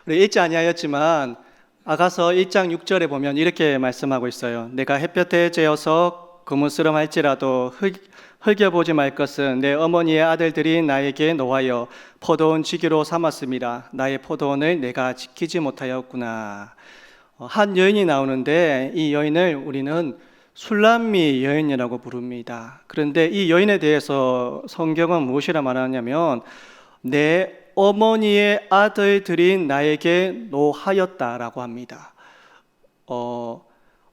우리 읽지 아니하였지만 아가서 1장 6절에 보면 이렇게 말씀하고 있어요. 내가 햇볕에 재어서 거무스름할지라도 흘겨보지 말 것은 내 어머니의 아들들이 나에게 노하여 포도원 지기로 삼았습니다. 나의 포도원을 내가 지키지 못하였구나. 한 여인이 나오는데 이 여인을 우리는 술람미 여인이라고 부릅니다. 그런데 이 여인에 대해서 성경은 무엇이라 말하냐면 내 어머니의 아들들이 나에게 노하였다라고 합니다.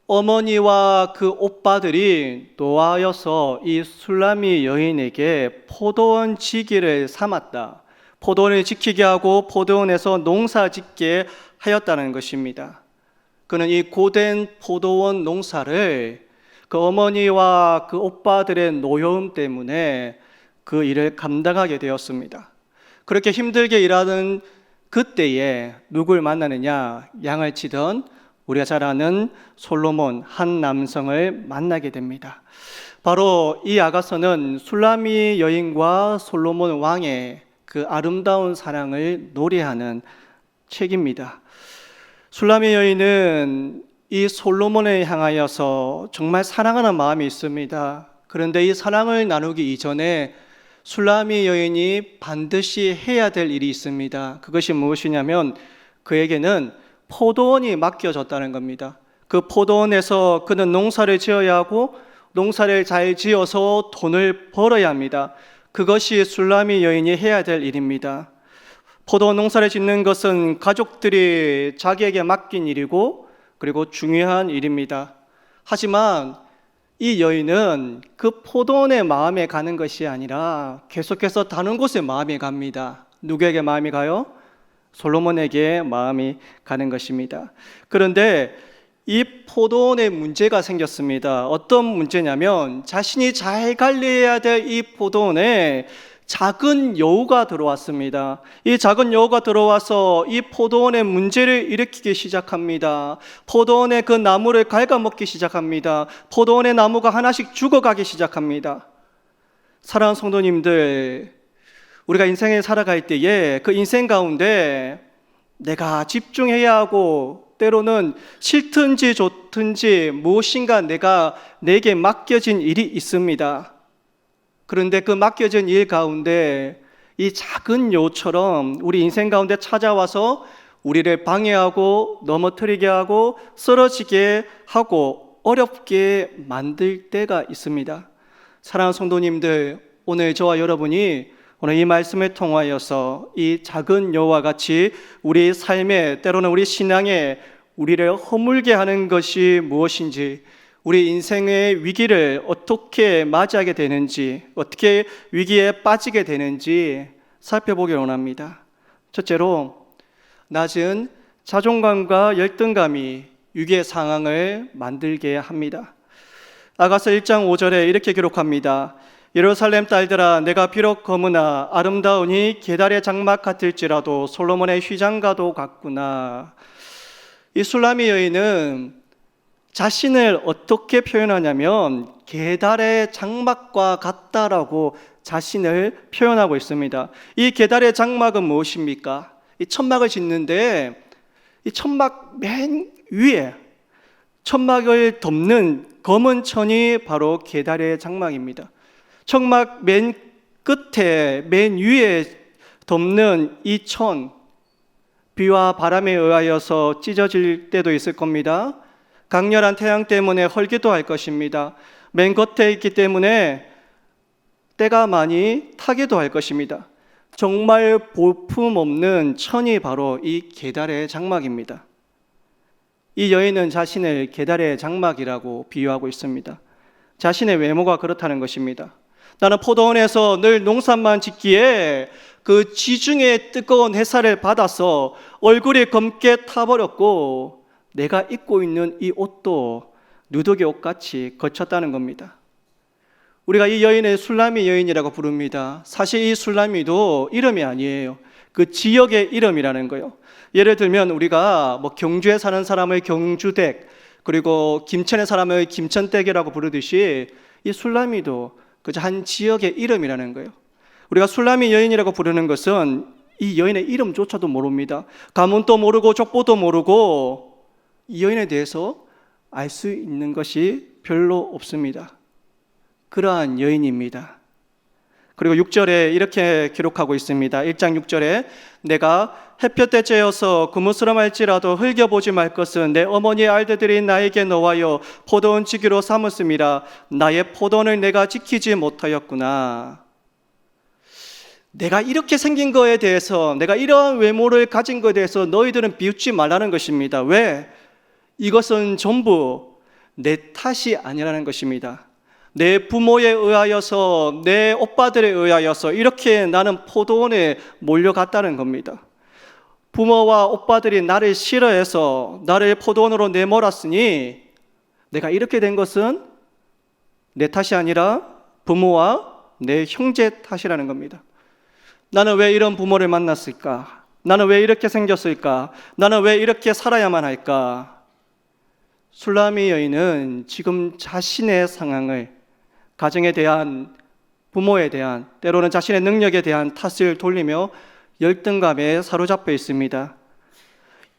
어머니와 그 오빠들이 노하여서 이 술람미 여인에게 포도원 지기를 삼았다. 포도원을 지키게 하고 포도원에서 농사 짓게 하였다는 것입니다. 그는 이 고된 포도원 농사를 그 어머니와 그 오빠들의 노여움 때문에 그 일을 감당하게 되었습니다. 그렇게 힘들게 일하는 그때에 누굴 만나느냐? 양을 치던 우리가 잘 아는 솔로몬 한 남성을 만나게 됩니다. 바로 이 아가서는 술람미 여인과 솔로몬 왕의 그 아름다운 사랑을 노래하는 책입니다. 술람미 여인은 이 솔로몬을 향하여서 정말 사랑하는 마음이 있습니다. 그런데 이 사랑을 나누기 이전에 술람미 여인이 반드시 해야 될 일이 있습니다. 그것이 무엇이냐면 그에게는 포도원이 맡겨졌다는 겁니다. 그 포도원에서 그는 농사를 지어야 하고 농사를 잘 지어서 돈을 벌어야 합니다. 그것이 술람미 여인이 해야 될 일입니다. 포도원 농사를 짓는 것은 가족들이 자기에게 맡긴 일이고 그리고 중요한 일입니다. 하지만 이 여인은 그 포도원의 마음에 가는 것이 아니라 계속해서 다른 곳에 마음이 갑니다. 누구에게 마음이 가요? 솔로몬에게 마음이 가는 것입니다. 그런데 이 포도원에 문제가 생겼습니다. 어떤 문제냐면 자신이 잘 관리해야 될 이 포도원에 작은 여우가 들어왔습니다. 이 작은 여우가 들어와서 이 포도원에 문제를 일으키기 시작합니다. 포도원의 그 나무를 갉아먹기 시작합니다. 포도원의 나무가 하나씩 죽어가기 시작합니다. 사랑하는 성도님들, 우리가 인생에 살아갈 때에 그 인생 가운데 내가 집중해야 하고 때로는 싫든지 좋든지 무엇인가 내게 맡겨진 일이 있습니다. 그런데 그 맡겨진 일 가운데 이 작은 여우처럼 우리 인생 가운데 찾아와서 우리를 방해하고 넘어뜨리게 하고 쓰러지게 하고 어렵게 만들 때가 있습니다. 사랑하는 성도님들, 오늘 저와 여러분이 오늘 이 말씀을 통하여서 이 작은 여우와 같이 우리 삶에 때로는 우리 신앙에 우리를 허물게 하는 것이 무엇인지, 우리 인생의 위기를 어떻게 맞이하게 되는지, 어떻게 위기에 빠지게 되는지 살펴보기 원합니다. 첫째로, 낮은 자존감과 열등감이 위기의 상황을 만들게 합니다. 아가서 1장 5절에 이렇게 기록합니다. 예루살렘 딸들아, 내가 비록 검으나 아름다우니 게달의 장막 같을지라도 솔로몬의 휘장과도 같구나. 이 술람미 여인은 자신을 어떻게 표현하냐면 게달의 장막과 같다라고 자신을 표현하고 있습니다. 이 게달의 장막은 무엇입니까? 이 천막을 짓는데 이 천막 맨 위에 천막을 덮는 검은 천이 바로 게달의 장막입니다. 천막 맨 끝에 맨 위에 덮는 이 천, 비와 바람에 의하여서 찢어질 때도 있을 겁니다. 강렬한 태양 때문에 헐기도 할 것입니다. 맨 겉에 있기 때문에 때가 많이 타기도 할 것입니다. 정말 볼품없는 천이 바로 이 게달의 장막입니다. 이 여인은 자신을 게달의 장막이라고 비유하고 있습니다. 자신의 외모가 그렇다는 것입니다. 나는 포도원에서 늘 농사만 짓기에 그 지중해 뜨거운 햇살을 받아서 얼굴이 검게 타버렸고 내가 입고 있는 이 옷도 누더기 옷같이 거쳤다는 겁니다. 우리가 이 여인을 술람미 여인이라고 부릅니다. 사실 이 술람미도 이름이 아니에요. 그 지역의 이름이라는 거예요. 예를 들면 우리가 경주에 사는 사람을 경주댁, 그리고 김천에 사람을 김천댁이라고 부르듯이 이 술람미도 그저 한 지역의 이름이라는 거예요. 우리가 술람미 여인이라고 부르는 것은 이 여인의 이름조차도 모릅니다. 가문도 모르고 족보도 모르고 이 여인에 대해서 알 수 있는 것이 별로 없습니다. 그러한 여인입니다. 그리고 6절에 이렇게 기록하고 있습니다. 1장 6절에 내가 햇볕 대체여서 그무스름할지라도 흘겨보지 말 것은 내 어머니의 알들이 나에게 놓아여 포도원 지기로 삼았음이라. 나의 포도원을 내가 지키지 못하였구나. 내가 이렇게 생긴 거에 대해서, 내가 이런 외모를 가진 거에 대해서 너희들은 비웃지 말라는 것입니다. 왜? 이것은 전부 내 탓이 아니라는 것입니다. 내 부모에 의하여서, 내 오빠들에 의하여서 이렇게 나는 포도원에 몰려갔다는 겁니다. 부모와 오빠들이 나를 싫어해서 나를 포도원으로 내몰았으니 내가 이렇게 된 것은 내 탓이 아니라 부모와 내 형제 탓이라는 겁니다. 나는 왜 이런 부모를 만났을까? 나는 왜 이렇게 생겼을까? 나는 왜 이렇게 살아야만 할까? 술라미 여인은 지금 자신의 상황을, 가정에 대한, 부모에 대한, 때로는 자신의 능력에 대한 탓을 돌리며 열등감에 사로잡혀 있습니다.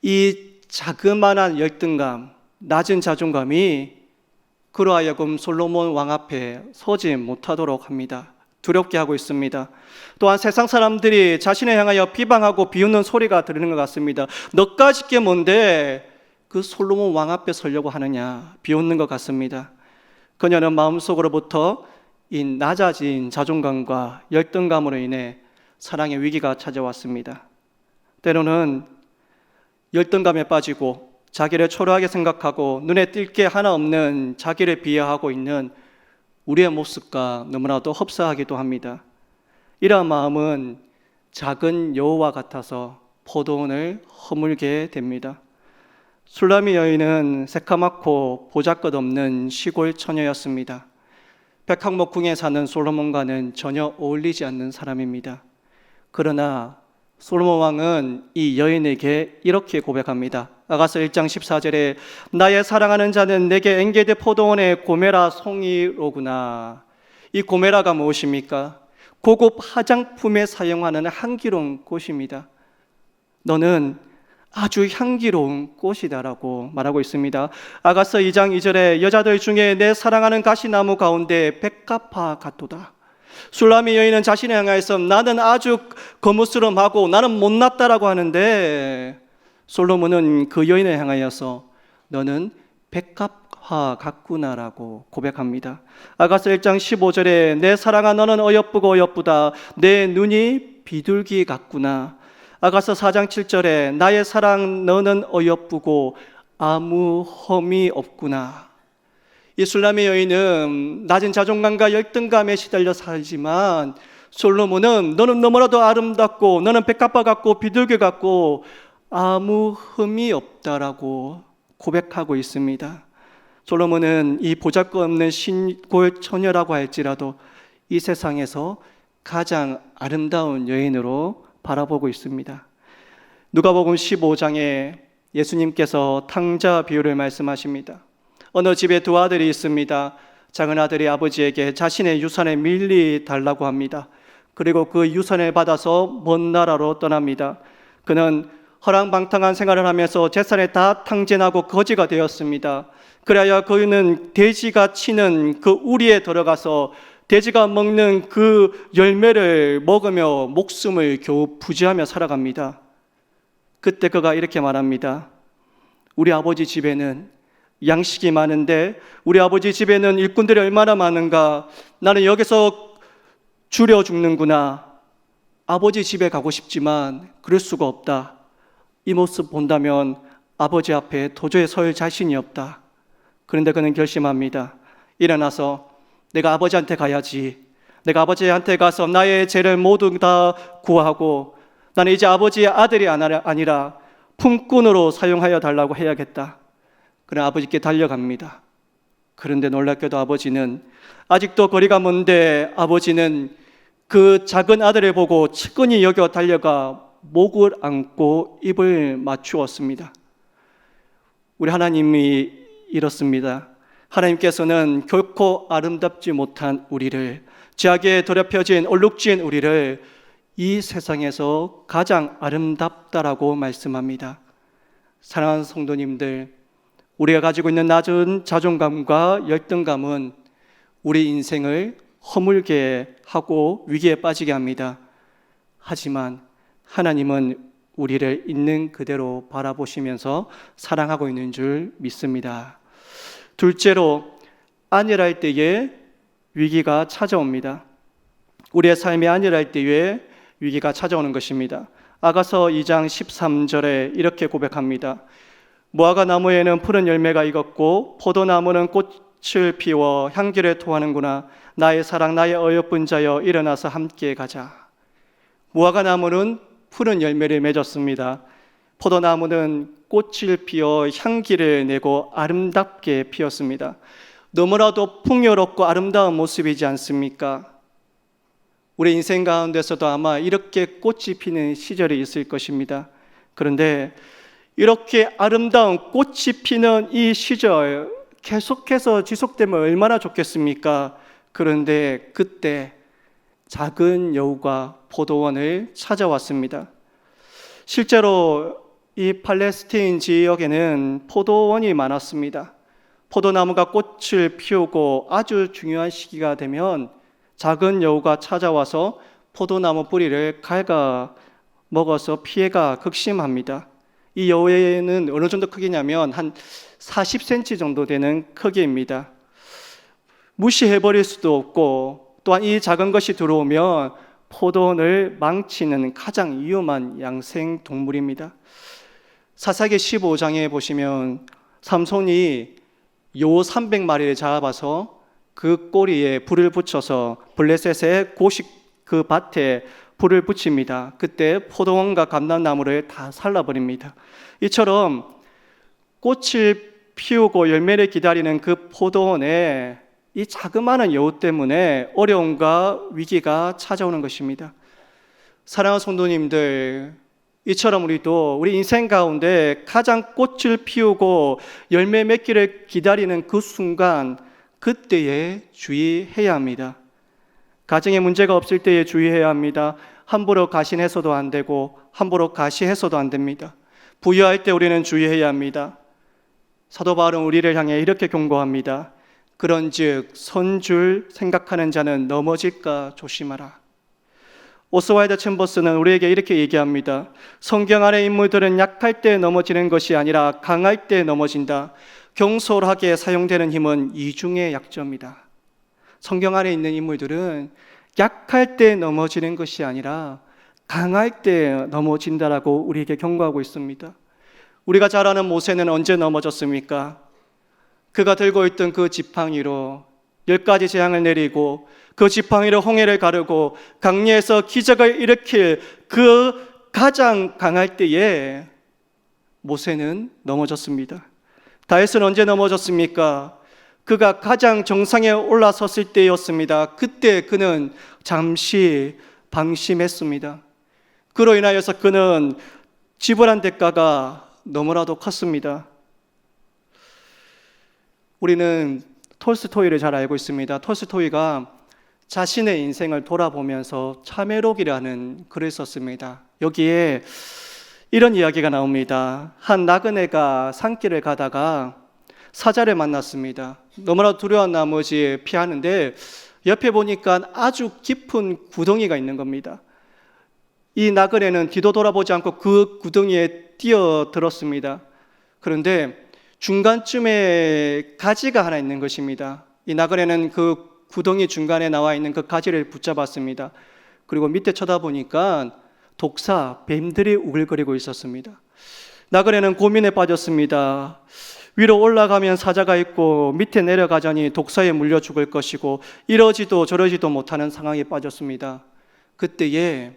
이 자그마한 열등감, 낮은 자존감이 그로 하여금 솔로몬 왕 앞에 서지 못하도록 합니다. 두렵게 하고 있습니다. 또한 세상 사람들이 자신을 향하여 비방하고 비웃는 소리가 들리는 것 같습니다. 너까짓 게 뭔데 그 솔로몬 왕 앞에 서려고 하느냐, 비웃는 것 같습니다. 그녀는 마음속으로부터 이 낮아진 자존감과 열등감으로 인해 사랑의 위기가 찾아왔습니다. 때로는 열등감에 빠지고 자기를 초라하게 생각하고 눈에 띌 게 하나 없는 자기를 비하하고 있는 우리의 모습과 너무나도 흡사하기도 합니다. 이러한 마음은 작은 여우와 같아서 포도원을 허물게 됩니다. 술라미 여인은 새카맣고 보잘것없는 시골 처녀였습니다. 백항목궁에 사는 솔로몬과는 전혀 어울리지 않는 사람입니다. 그러나 솔로몬 왕은 이 여인에게 이렇게 고백합니다. 아가서 1장 14절에 나의 사랑하는 자는 내게 엔게디 포도원의 고메라 송이로구나. 이 고메라가 무엇입니까? 고급 화장품에 사용하는 향기로운 꽃입니다. 너는 아주 향기로운 꽃이다라고 말하고 있습니다. 아가서 2장 2절에 여자들 중에 내 사랑하는 가시나무 가운데 백합화 같도다. 술라미 여인은 자신을 향하여서 나는 아주 거무스름하고 나는 못났다라고 하는데 솔로몬은 그 여인을 향하여서 너는 백합화 같구나라고 고백합니다. 아가서 1장 15절에 내 사랑아 너는 어여쁘고 어여쁘다. 내 눈이 비둘기 같구나. 아가서 4장 7절에 나의 사랑 너는 어여쁘고 아무 험이 없구나. 이 술라미 여인은 낮은 자존감과 열등감에 시달려 살지만 솔로몬은 너는 너무나도 아름답고 너는 백합화 같고 비둘기 같고 아무 흠이 없다라고 고백하고 있습니다. 솔로몬은 이 보잘것없는 시골 처녀라고 할지라도 이 세상에서 가장 아름다운 여인으로 바라보고 있습니다. 누가복음 15장에 예수님께서 탕자 비유를 말씀하십니다. 어느 집에 두 아들이 있습니다. 작은 아들이 아버지에게 자신의 유산을 밀리 달라고 합니다. 그리고 그 유산을 받아서 먼 나라로 떠납니다. 그는 허랑방탕한 생활을 하면서 재산을 다 탕진하고 거지가 되었습니다. 그래야 그는 돼지가 치는 그 우리에 들어가서 돼지가 먹는 그 열매를 먹으며 목숨을 겨우 부지하며 살아갑니다. 그때 그가 이렇게 말합니다. 우리 아버지 집에는 양식이 많은데 우리 아버지 집에는 일꾼들이 얼마나 많은가. 나는 여기서 줄여 죽는구나. 아버지 집에 가고 싶지만 그럴 수가 없다. 이 모습 본다면 아버지 앞에 도저히 설 자신이 없다. 그런데 그는 결심합니다. 일어나서 내가 아버지한테 가야지. 내가 아버지한테 가서 나의 죄를 모두 다 구하고 나는 이제 아버지의 아들이 아니라 품꾼으로 사용하여 달라고 해야겠다. 그래 아버지께 달려갑니다. 그런데 놀랍게도 아버지는 아직도 거리가 먼데 아버지는 그 작은 아들을 보고 측은히 여겨 달려가 목을 안고 입을 맞추었습니다. 우리 하나님이 이렇습니다. 하나님께서는 결코 아름답지 못한 우리를, 죄악에 더럽혀진 얼룩진 우리를 이 세상에서 가장 아름답다라고 말씀합니다. 사랑하는 성도님들, 우리가 가지고 있는 낮은 자존감과 열등감은 우리 인생을 허물게 하고 위기에 빠지게 합니다. 하지만 하나님은 우리를 있는 그대로 바라보시면서 사랑하고 있는 줄 믿습니다. 둘째로, 안일할 때에 위기가 찾아옵니다. 우리의 삶이 안일할 때에 위기가 찾아오는 것입니다. 아가서 2장 13절에 이렇게 고백합니다. 무화과 나무에는 푸른 열매가 익었고 포도나무는 꽃을 피워 향기를 토하는구나. 나의 사랑, 나의 어여쁜 자여, 일어나서 함께 가자. 무화과 나무는 푸른 열매를 맺었습니다. 포도나무는 꽃을 피워 향기를 내고 아름답게 피었습니다. 너무나도 풍요롭고 아름다운 모습이지 않습니까? 우리 인생 가운데서도 아마 이렇게 꽃이 피는 시절이 있을 것입니다. 그런데 이렇게 아름다운 꽃이 피는 이 시절 계속해서 지속되면 얼마나 좋겠습니까? 그런데 그때 작은 여우가 포도원을 찾아왔습니다. 실제로 이 팔레스타인 지역에는 포도원이 많았습니다. 포도나무가 꽃을 피우고 아주 중요한 시기가 되면 작은 여우가 찾아와서 포도나무 뿌리를 갉아 먹어서 피해가 극심합니다. 이 여우에는 어느 정도 크기냐면 한 40cm 정도 되는 크기입니다. 무시해버릴 수도 없고, 또한 이 작은 것이 들어오면 포도원을 망치는 가장 위험한 양생동물입니다. 사사기 15장에 보시면 삼손이 여우 300마리를 잡아서 그 꼬리에 불을 붙여서 블레셋의 고식 그 밭에 불을 붙입니다. 그때 포도원과 감람나무를 다 살라버립니다. 이처럼 꽃을 피우고 열매를 기다리는 그 포도원에 이 자그마한 여우 때문에 어려움과 위기가 찾아오는 것입니다. 사랑하는 성도님들, 이처럼 우리도 우리 인생 가운데 가장 꽃을 피우고 열매 맺기를 기다리는 그 순간, 그때에 주의해야 합니다. 가정에 문제가 없을 때에 주의해야 합니다. 함부로 가신해서도 안 되고 함부로 가시해서도 안 됩니다. 부유할 때 우리는 주의해야 합니다. 사도 바울은 우리를 향해 이렇게 경고합니다. 그런즉 선줄 생각하는 자는 넘어질까 조심하라. 오스왈드 챔버스는 우리에게 이렇게 얘기합니다. 성경 안의 인물들은 약할 때 넘어지는 것이 아니라 강할 때 넘어진다. 경솔하게 사용되는 힘은 이중의 약점이다. 성경 안에 있는 인물들은 약할 때 넘어지는 것이 아니라 강할 때 넘어진다라고 우리에게 경고하고 있습니다. 우리가 잘 아는 모세는 언제 넘어졌습니까? 그가 들고 있던 그 지팡이로 10가지 재앙을 내리고 그 지팡이로 홍해를 가르고 강리에서 기적을 일으킬 그 가장 강할 때에 모세는 넘어졌습니다. 다윗은 언제 넘어졌습니까? 그가 가장 정상에 올라섰을 때였습니다. 그때 그는 잠시 방심했습니다. 그로 인하여서 그는 지불한 대가가 너무나도 컸습니다. 우리는 톨스토이를 잘 알고 있습니다. 톨스토이가 자신의 인생을 돌아보면서 참회록이라는 글을 썼습니다. 여기에 이런 이야기가 나옵니다. 한 나그네가 산길을 가다가 사자를 만났습니다. 너무나 두려운 나머지 피하는데 옆에 보니까 아주 깊은 구덩이가 있는 겁니다. 이 나그네는 뒤도 돌아보지 않고 그 구덩이에 뛰어들었습니다. 그런데 중간쯤에 가지가 하나 있는 것입니다. 이 나그네는 그 구덩이 중간에 나와 있는 그 가지를 붙잡았습니다. 그리고 밑에 쳐다보니까 독사, 뱀들이 우글거리고 있었습니다. 나그네는 고민에 빠졌습니다. 위로 올라가면 사자가 있고 밑에 내려가자니 독사에 물려 죽을 것이고 이러지도 저러지도 못하는 상황에 빠졌습니다. 그때에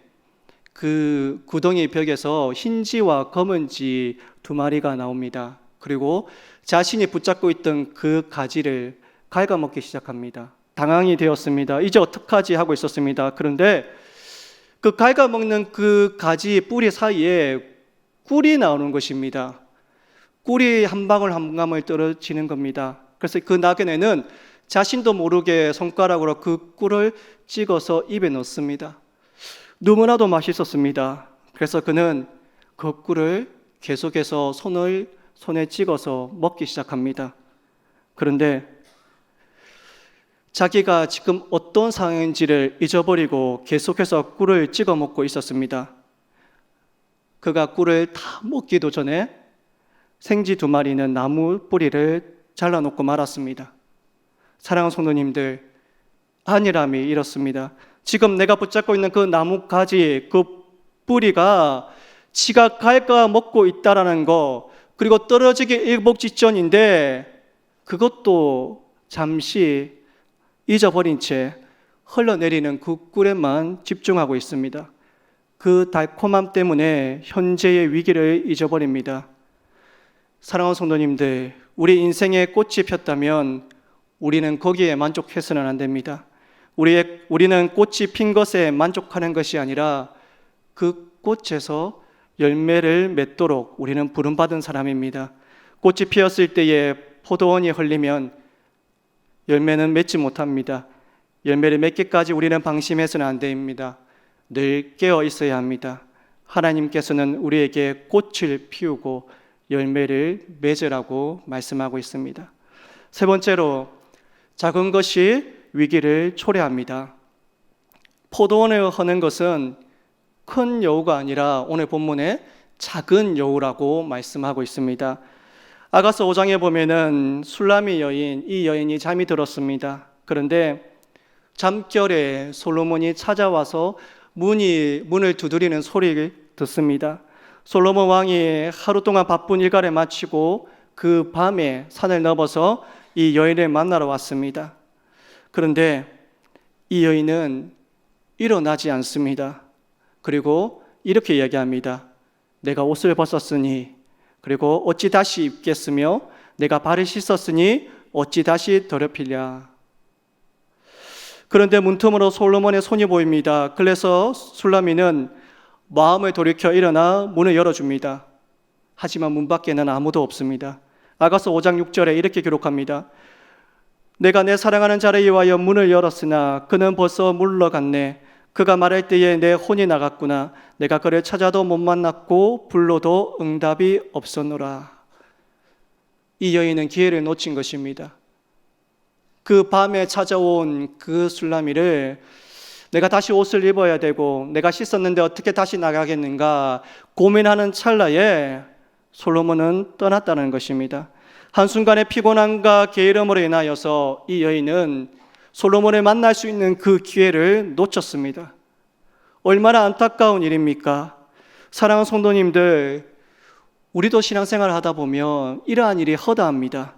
그 구덩이 벽에서 흰지와 검은지 2마리가 나옵니다. 그리고 자신이 붙잡고 있던 그 가지를 갉아먹기 시작합니다. 당황이 되었습니다. 이제 어떡하지 하고 있었습니다. 그런데 그 갉아먹는 그 가지 뿌리 사이에 꿀이 나오는 것입니다. 꿀이 한 방울 한 방울 떨어지는 겁니다. 그래서 그 나그네는 자신도 모르게 손가락으로 그 꿀을 찍어서 입에 넣습니다. 너무나도 맛있었습니다. 그래서 그는 그 꿀을 계속해서 손에 찍어서 먹기 시작합니다. 그런데 자기가 지금 어떤 상황인지를 잊어버리고 계속해서 꿀을 찍어 먹고 있었습니다. 그가 꿀을 다 먹기도 전에 생쥐 2마리는 나무 뿌리를 잘라놓고 말았습니다. 사랑하는 성도님들, 안일함이 이렇습니다. 지금 내가 붙잡고 있는 그 나무 가지, 그 뿌리가 지가 갈까 먹고 있다라는 거, 그리고 떨어지기 일복직전인데 그것도 잠시 잊어버린 채 흘러내리는 그 꿀에만 집중하고 있습니다. 그 달콤함 때문에 현재의 위기를 잊어버립니다. 사랑하는 성도님들, 우리 인생에 꽃이 폈다면 우리는 거기에 만족해서는 안 됩니다. 우리는 꽃이 핀 것에 만족하는 것이 아니라 그 꽃에서 열매를 맺도록 우리는 부름받은 사람입니다. 꽃이 피었을 때에 포도원이 흘리면 열매는 맺지 못합니다. 열매를 맺기까지 우리는 방심해서는 안 됩니다. 늘 깨어 있어야 합니다. 하나님께서는 우리에게 꽃을 피우고 열매를 맺으라고 말씀하고 있습니다. 세 번째로, 작은 것이 위기를 초래합니다. 포도원을 허는 것은 큰 여우가 아니라 오늘 본문에 작은 여우라고 말씀하고 있습니다. 아가서 5장에 보면은 술라미 여인, 이 여인이 잠이 들었습니다. 그런데 잠결에 솔로몬이 찾아와서 문을 두드리는 소리를 듣습니다. 솔로몬 왕이 하루 동안 바쁜 일과를 마치고 그 밤에 산을 넘어서 이 여인을 만나러 왔습니다. 그런데 이 여인은 일어나지 않습니다. 그리고 이렇게 이야기합니다. 내가 옷을 벗었으니, 그리고 어찌 다시 입겠으며 내가 발을 씻었으니 어찌 다시 더럽히랴. 그런데 문틈으로 솔로몬의 손이 보입니다. 그래서 술라미는 마음을 돌이켜 일어나 문을 열어줍니다. 하지만 문 밖에는 아무도 없습니다. 아가서 5장 6절에 이렇게 기록합니다. 내가 내 사랑하는 자를 위하여 문을 열었으나 그는 벌써 물러갔네. 그가 말할 때에 내 혼이 나갔구나. 내가 그를 찾아도 못 만났고 불러도 응답이 없었노라. 이 여인은 기회를 놓친 것입니다. 그 밤에 찾아온 그 술라미를 내가 다시 옷을 입어야 되고 내가 씻었는데 어떻게 다시 나가겠는가 고민하는 찰나에 솔로몬은 떠났다는 것입니다. 한순간의 피곤함과 게으름으로 인하여서 이 여인은 솔로몬을 만날 수 있는 그 기회를 놓쳤습니다. 얼마나 안타까운 일입니까? 사랑하는 성도님들, 우리도 신앙생활을 하다 보면 이러한 일이 허다합니다.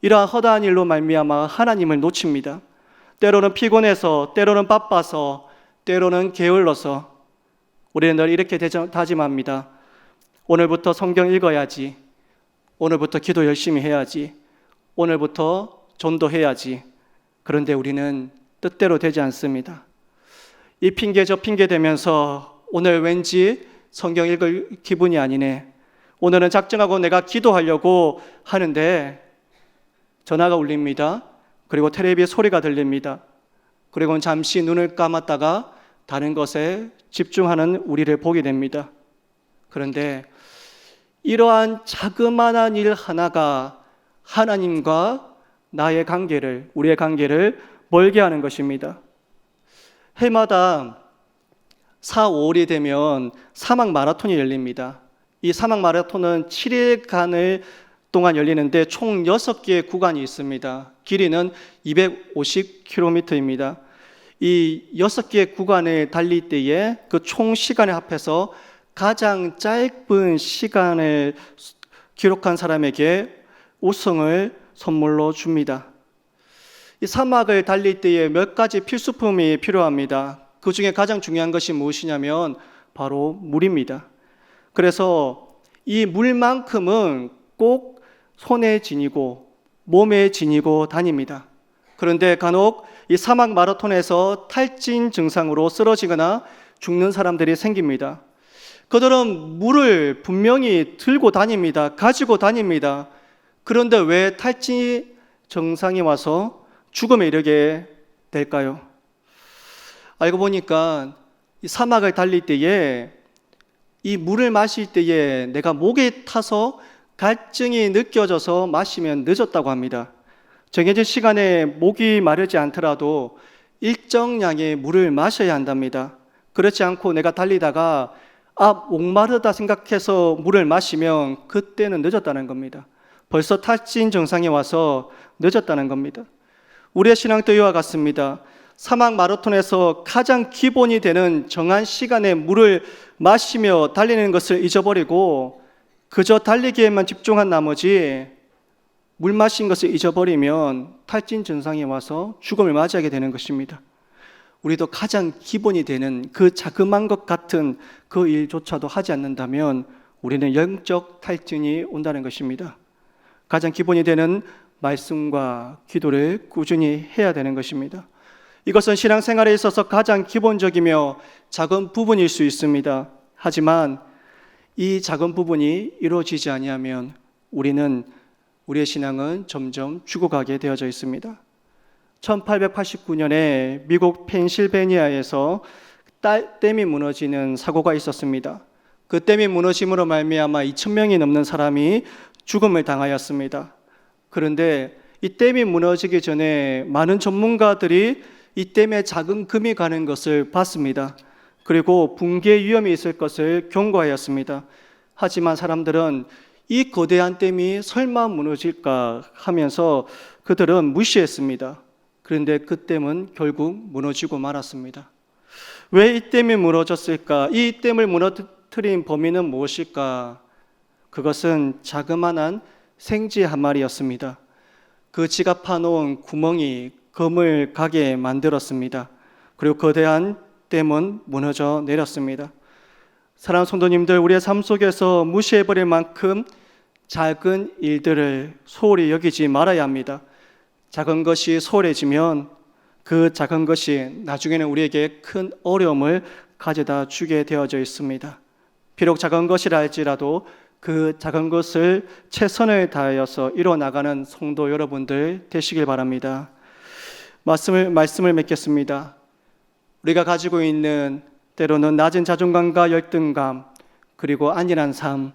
이러한 허다한 일로 말미암아 하나님을 놓칩니다. 때로는 피곤해서, 때로는 바빠서, 때로는 게을러서 우리는 늘 이렇게 다짐합니다. 오늘부터 성경 읽어야지. 오늘부터 기도 열심히 해야지. 오늘부터 전도해야지. 그런데 우리는 뜻대로 되지 않습니다. 이 핑계 저 핑계 대면서 오늘 왠지 성경 읽을 기분이 아니네. 오늘은 작정하고 내가 기도하려고 하는데 전화가 울립니다. 그리고 텔레비에 소리가 들립니다. 그리고 잠시 눈을 감았다가 다른 것에 집중하는 우리를 보게 됩니다. 그런데 이러한 자그마한 일 하나가 하나님과 나의 관계를, 우리의 관계를 멀게 하는 것입니다. 해마다 4, 5월이 되면 사막 마라톤이 열립니다. 이 사막 마라톤은 7일간 동안 열리는데 총 6개의 구간이 있습니다. 길이는 250km입니다. 이 6개의 구간을 달릴 때에 그 총 시간에 합해서 가장 짧은 시간을 기록한 사람에게 우승을 선물로 줍니다. 이 사막을 달릴 때에 몇 가지 필수품이 필요합니다. 그 중에 가장 중요한 것이 무엇이냐면 바로 물입니다. 그래서 이 물만큼은 꼭 손에 지니고 몸에 지니고 다닙니다. 그런데 간혹 이 사막 마라톤에서 탈진 증상으로 쓰러지거나 죽는 사람들이 생깁니다. 그들은 물을 분명히 들고 다닙니다. 가지고 다닙니다. 그런데 왜 탈진 증상이 와서 죽음에 이르게 될까요? 알고 보니까 이 사막을 달릴 때에 이 물을 마실 때에 내가 목에 타서 갈증이 느껴져서 마시면 늦었다고 합니다. 정해진 시간에 목이 마르지 않더라도 일정량의 물을 마셔야 한답니다. 그렇지 않고 내가 달리다가 목마르다 생각해서 물을 마시면 그때는 늦었다는 겁니다. 벌써 탈진 정상에 와서 늦었다는 겁니다. 우리의 신앙도 이와 같습니다. 사막 마라톤에서 가장 기본이 되는 정한 시간에 물을 마시며 달리는 것을 잊어버리고 그저 달리기에만 집중한 나머지 물 마신 것을 잊어버리면 탈진 증상에 와서 죽음을 맞이하게 되는 것입니다. 우리도 가장 기본이 되는 그 자그마한 것 같은 그 일조차도 하지 않는다면 우리는 영적 탈진이 온다는 것입니다. 가장 기본이 되는 말씀과 기도를 꾸준히 해야 되는 것입니다. 이것은 신앙생활에 있어서 가장 기본적이며 작은 부분일 수 있습니다. 하지만 이 작은 부분이 이루어지지 아니하면 우리의 신앙은 점점 죽어가게 되어져 있습니다. 1889년에 미국 펜실베니아에서 댐이 무너지는 사고가 있었습니다. 그 댐이 무너짐으로 말미암아 2,000명이 넘는 사람이 죽음을 당하였습니다. 그런데 이 댐이 무너지기 전에 많은 전문가들이 이 댐에 작은 금이 가는 것을 봤습니다. 그리고 붕괴 위험이 있을 것을 경고하였습니다. 하지만 사람들은 이 거대한 댐이 설마 무너질까 하면서 그들은 무시했습니다. 그런데 그 댐은 결국 무너지고 말았습니다. 왜 이 댐이 무너졌을까? 이 댐을 무너뜨린 범인은 무엇일까? 그것은 자그마한 생쥐 한 마리였습니다. 그 지가 파놓은 구멍이 검을 가게 만들었습니다. 그리고 거대한 댐은 무너져 내렸습니다. 사랑하는 성도님들, 우리의 삶 속에서 무시해버릴 만큼 작은 일들을 소홀히 여기지 말아야 합니다. 작은 것이 소홀해지면 그 작은 것이 나중에는 우리에게 큰 어려움을 가져다 주게 되어져 있습니다. 비록 작은 것이라 할지라도 그 작은 것을 최선을 다하여서 이뤄나가는 성도 여러분들 되시길 바랍니다. 말씀을 맺겠습니다. 우리가 가지고 있는 때로는 낮은 자존감과 열등감, 그리고 안일한 삶,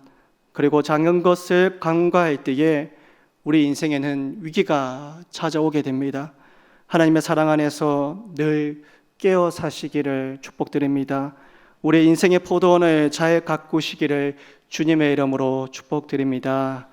그리고 작은 것을 간과할 때에 우리 인생에는 위기가 찾아오게 됩니다. 하나님의 사랑 안에서 늘 깨어 사시기를 축복드립니다. 우리 인생의 포도원을 잘 가꾸시기를 주님의 이름으로 축복드립니다.